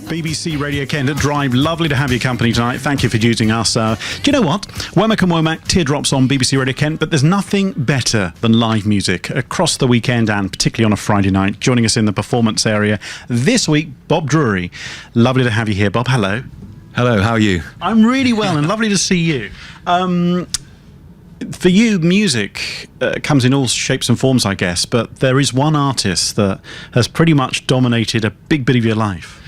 BBC Radio Kent at Drive. Lovely to have your company tonight. Thank you for using us. Do you know what? Womack and Womack, Teardrops on BBC Radio Kent, but there's nothing better than live music across the weekend and particularly on a Friday night. Joining us in the performance area this week, Bob Drury. Lovely to have you here, Bob. Hello. Hello, how are you? I'm really well and lovely to see you. For you, music comes in all shapes and forms, I guess, but there is one artist that has pretty much dominated a big bit of your life.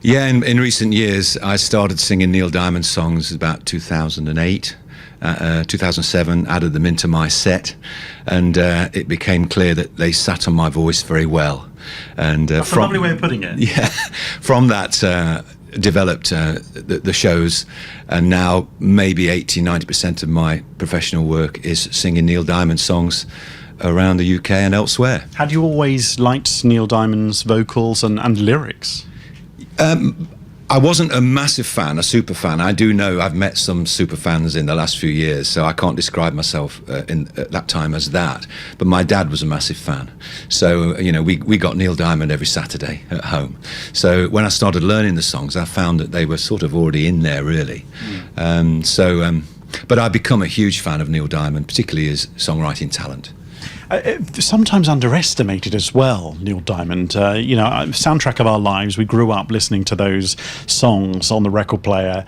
Yeah, in recent years, I started singing Neil Diamond songs about 2008. 2007, added them into my set, and it became clear that they sat on my voice very well. And That's a lovely way of putting it. Yeah, from that developed the shows, and now maybe 80-90% of my professional work is singing Neil Diamond songs around the UK and elsewhere. Had you always liked Neil Diamond's vocals and lyrics? I wasn't a massive fan, a super fan. I do know I've met some super fans in the last few years, so I can't describe myself at that time as that. But my dad was a massive fan. So, you know, we got Neil Diamond every Saturday at home. So when I started learning the songs, I found that they were sort of already in there, really. But I've become a huge fan of Neil Diamond, particularly his songwriting talent. Sometimes underestimated as well, Neil Diamond. Soundtrack of our lives, we grew up listening to those songs on the record player,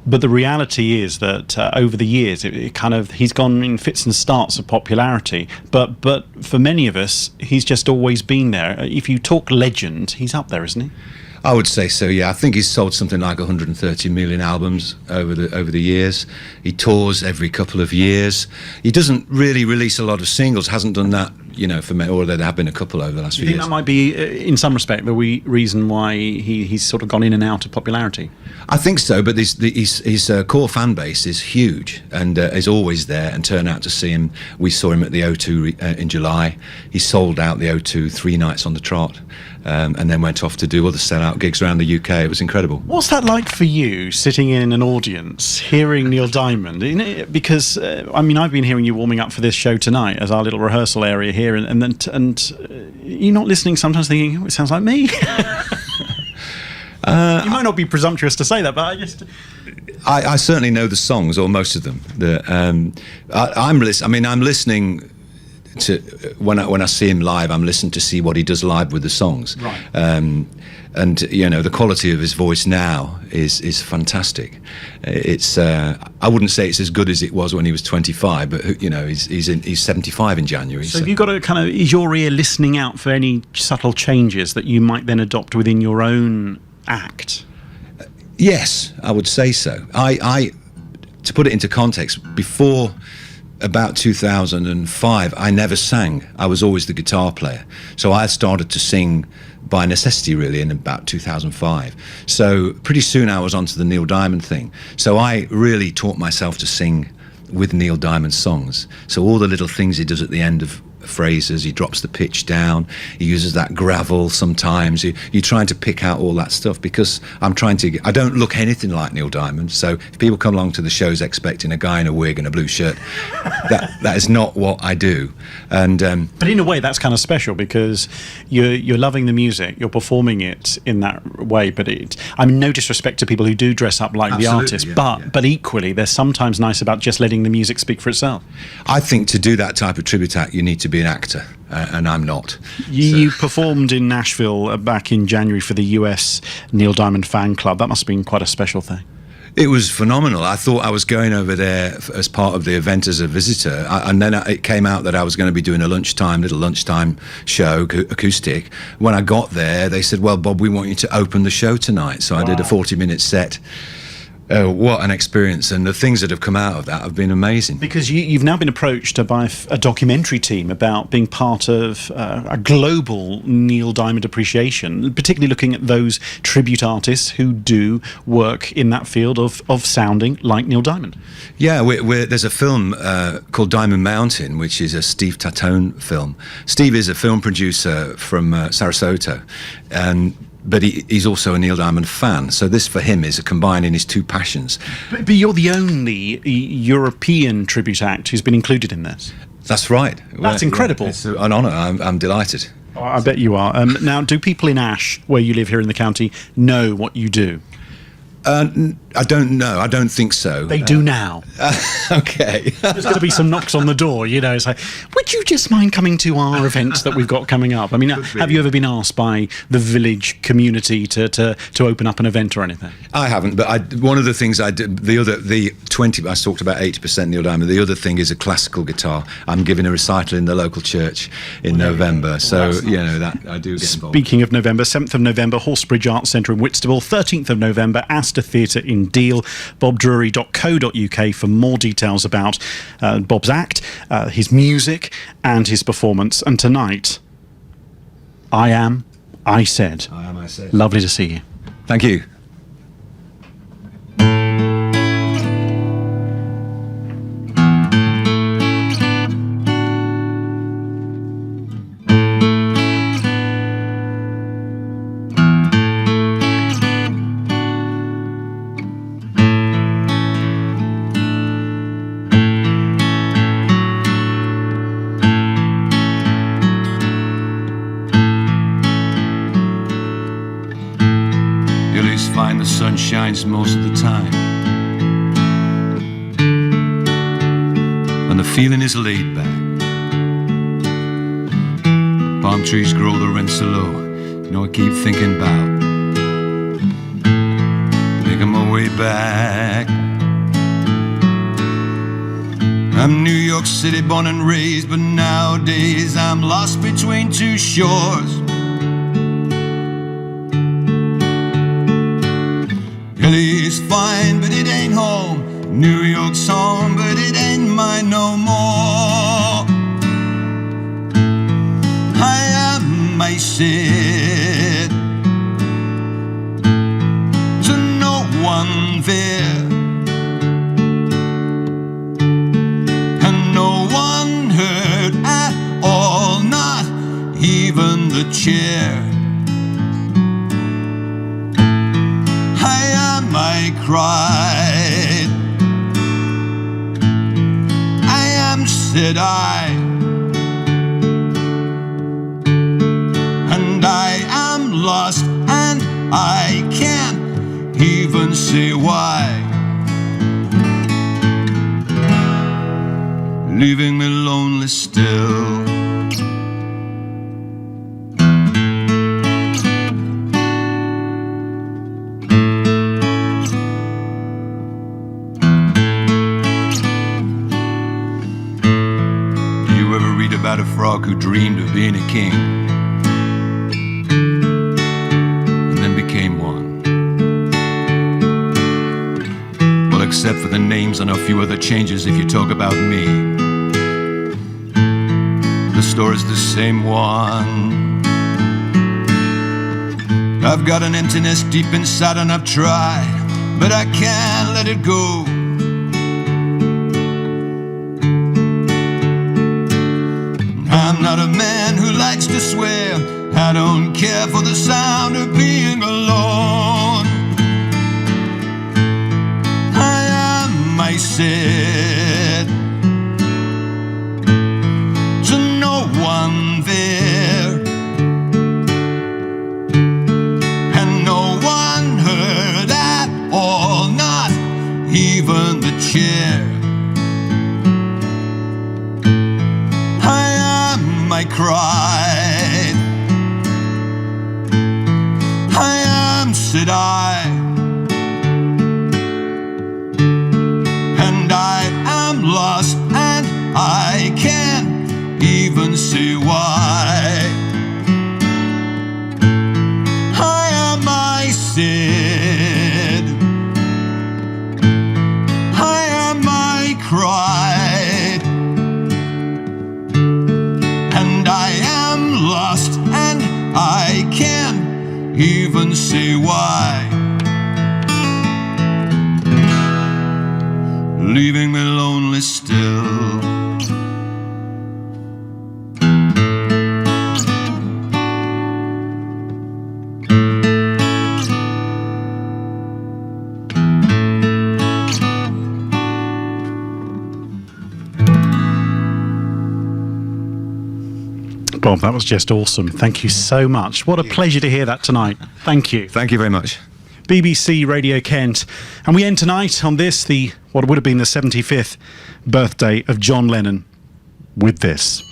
but the reality is that over the years he's gone in fits and starts of popularity, but for many of us he's just always been there. If you talk legend, he's up there, isn't he? I would say so, yeah. I think he's sold something like 130 million albums over the years. He tours every couple of years. He doesn't really release a lot of singles, hasn't done that, for me, or there have been a couple over the last few years. Do you think that might be, in some respect, the reason why he's sort of gone in and out of popularity? I think so, but his core fan base is huge and is always there, and turn out to see him. We saw him at the O2 in July. He sold out the O2 3 nights on the trot. And then went off to do other sellout gigs around the UK. It was incredible. What's that like for you, sitting in an audience, hearing Neil Diamond? Because, I've been hearing you warming up for this show tonight as our little rehearsal area here, and you're not listening sometimes thinking, it sounds like me. You might not be presumptuous to say that, but I certainly know the songs, or most of them. I'm listening to when I see him live, I'm listening to see what he does live with the songs. Right. And the quality of his voice now is fantastic. It's I wouldn't say it's as good as it was when he was 25, but he's 75 in January. So have you got is your ear listening out for any subtle changes that you might then adopt within your own act? Yes, I would say so. I to put it into context, before about 2005, I never sang. I was always the guitar player. So I started to sing by necessity, really, in about 2005. So pretty soon I was onto the Neil Diamond thing. So I really taught myself to sing with Neil Diamond songs. So all the little things he does at the end of phrases, he drops the pitch down, he uses that gravel sometimes. You're trying to pick out all that stuff, because I don't look anything like Neil Diamond, so if people come along to the shows expecting a guy in a wig and a blue shirt, that is not what I do. And but in a way that's kind of special, because you're loving the music, you're performing it in that way, but no disrespect to people who do dress up like the artist, but equally there's sometimes nice about just letting the music speak for itself. I think to do that type of tribute act you need to be an actor, and I'm not. You performed in Nashville back in January for the US Neil Diamond fan club. That must have been quite a special thing. It was phenomenal. I thought I was going over there as part of the event as a visitor, and then it came out that I was going to be doing a little lunchtime show, acoustic. When I got there, they said, "Well, Bob, we want you to open the show tonight." So I did a 40-minute set. What an experience, and the things that have come out of that have been amazing. Because you've now been approached by a documentary team about being part of a global Neil Diamond appreciation, particularly looking at those tribute artists who do work in that field of sounding like Neil Diamond. Yeah, there's a film called Diamond Mountain, which is a Steve Tatone film. Steve is a film producer from Sarasota, but he's also a Neil Diamond fan. So this, for him, is combining his two passions. But you're the only European tribute act who's been included in this. That's right. That's incredible. It's an honour. I'm delighted. Oh, I bet you are. Now, do people in Ash, where you live here in the county, know what you do? I don't know. I don't think so. They do now. Okay. There's going to be some knocks on the door, it's like, would you just mind coming to our events that we've got coming up? I mean, have you ever been asked by the village community to open up an event or anything? I haven't, but one of the things I did, the 20, I talked about 80% Neil Diamond. The other thing is a classical guitar. I'm giving a recital in the local church in November. So, that I do get involved. Speaking of November, 7th of November, Horsebridge Arts Centre in Whitstable, 13th of November, Astor Theatre in Deal, bobdrury.co.uk for more details about Bob's act, his music and his performance. And tonight, I Am, I Said. I Am, I Said. Lovely to see you. Thank you. Find the sun shines most of the time, and the feeling is laid back. Palm trees grow, the rents are low. I keep thinking about making my way back. I'm New York City born and raised, but nowadays I'm lost between two shores. Philly's fine, but it ain't home. New York's home, but it ain't mine no more. I am, I said, to no one there, and no one heard at all, not even the chair. I cried, I am, said I, and I am lost, and I can't even say why. Leaving me lonely still. About a frog who dreamed of being a king and then became one. Well, except for the names and a few other changes, if you talk about me, the story's the same one. I've got an emptiness deep inside and I've tried, but I can't let it go. I'm not a man who likes to swear. I don't care for the sound of being alone. I am, I said, to no one there, and no one heard at all, not even the chair. I cried, I am, said I, and I am lost, and I can't even say why. I am, I said, I am, I cried. Lost, and I can't even say why. Leaving me lonely still. Bob, that was just awesome. Thank you so much. What a pleasure to hear that tonight. Thank you. Thank you very much. BBC Radio Kent. And we end tonight on this, what would have been the 75th birthday of John Lennon, with this.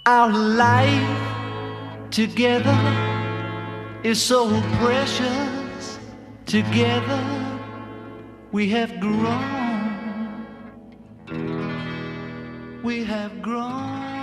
Our life together is so precious. Together we have grown. We have grown.